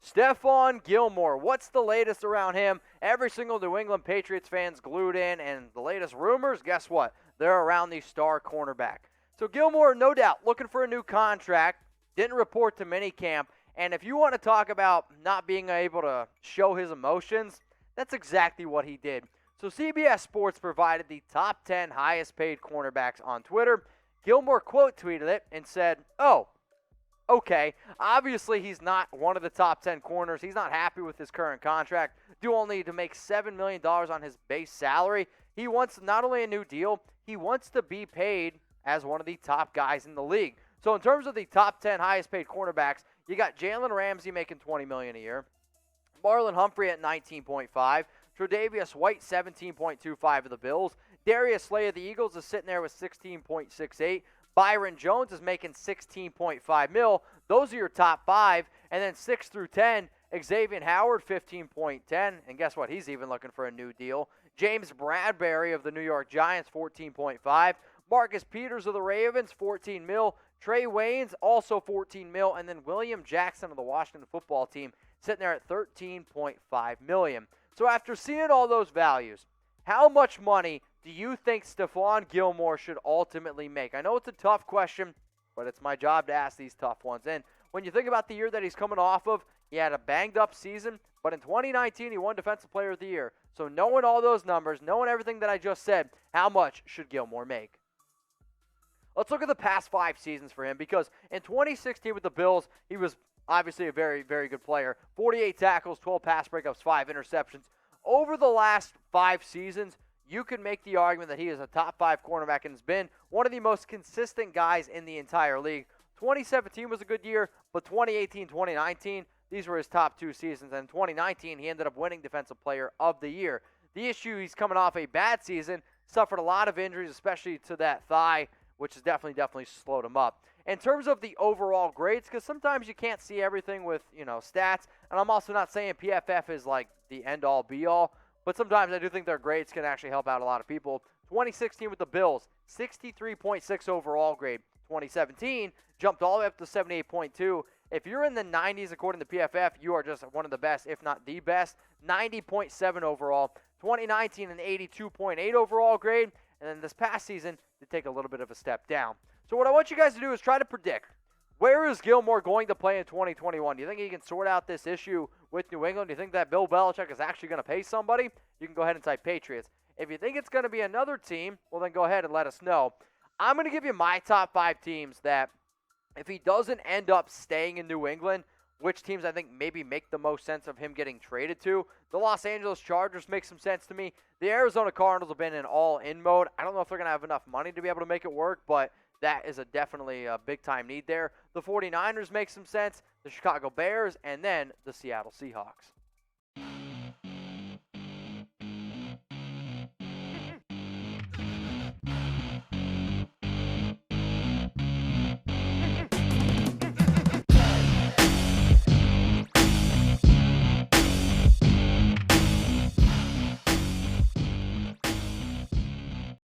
Stephon Gilmore, what's the latest around him? Every single New England Patriots fan's glued in, and the latest rumors, guess what? They're around the star cornerback. So Gilmore, no doubt, looking for a new contract, didn't report to minicamp, and if you want to talk about not being able to show his emotions, that's exactly what he did. So CBS Sports provided the top 10 highest paid cornerbacks on Twitter. Gilmore quote tweeted it and said, "Oh, okay, obviously he's not one of the top 10 corners. He's not happy with his current contract, due only to make $7 million on his base salary. He wants not only a new deal, he wants to be paid as one of the top guys in the league." So in terms of the top 10 highest paid cornerbacks, you got Jalen Ramsey making $20 million a year, Marlon Humphrey at 19.5, Tre'Davious White 17.25 of the Bills, Darius Slay of the Eagles is sitting there with 16.68. Byron Jones is making 16.5 mil. Those are your top 5. And then 6 through 10, Xavier Howard, 15.10. And guess what? He's even looking for a new deal. James Bradbury of the New York Giants, 14.5. Marcus Peters of the Ravens, 14 mil. Trey Waynes, also 14 mil. And then William Jackson of the Washington football team, sitting there at 13.5 million. So after seeing all those values, how much money do you think Stephon Gilmore should ultimately make? I know it's a tough question, but it's my job to ask these tough ones. And when you think about the year that he's coming off of, he had a banged-up season, but in 2019 he won Defensive Player of the Year. So knowing all those numbers, knowing everything that I just said, how much should Gilmore make? Let's look at the past 5 seasons for him, because in 2016 with the Bills, he was obviously a very, very good player. 48 tackles, 12 pass breakups, 5 interceptions. Over the last 5 seasons, you can make the argument that he is a top 5 cornerback and has been one of the most consistent guys in the entire league. 2017 was a good year, but 2018, 2019, these were his top 2 seasons. And in 2019, he ended up winning Defensive Player of the Year. The issue, he's coming off a bad season, suffered a lot of injuries, especially to that thigh, which has definitely slowed him up. In terms of the overall grades, because sometimes you can't see everything with, stats, and I'm also not saying PFF is like the end-all, be-all, but sometimes I do think their grades can actually help out a lot of people. 2016 with the Bills, 63.6 overall grade. 2017 jumped all the way up to 78.2. If you're in the 90s according to PFF, you are just one of the best, if not the best. 90.7 overall. 2019, an 82.8 overall grade. And then this past season, to take a little bit of a step down. So what I want you guys to do is try to predict, where is Gilmore going to play in 2021? Do you think he can sort out this issue with New England? Do you think that Bill Belichick is actually going to pay somebody? You can go ahead and type Patriots. If you think it's going to be another team, well, then go ahead and let us know. I'm going to give you my top 5 teams that, if he doesn't end up staying in New England, which teams I think maybe make the most sense of him getting traded to. The Los Angeles Chargers make some sense to me. The Arizona Cardinals have been in all-in mode. I don't know if they're going to have enough money to be able to make it work, but that is definitely a big-time need there. The 49ers make some sense, the Chicago Bears, and then the Seattle Seahawks.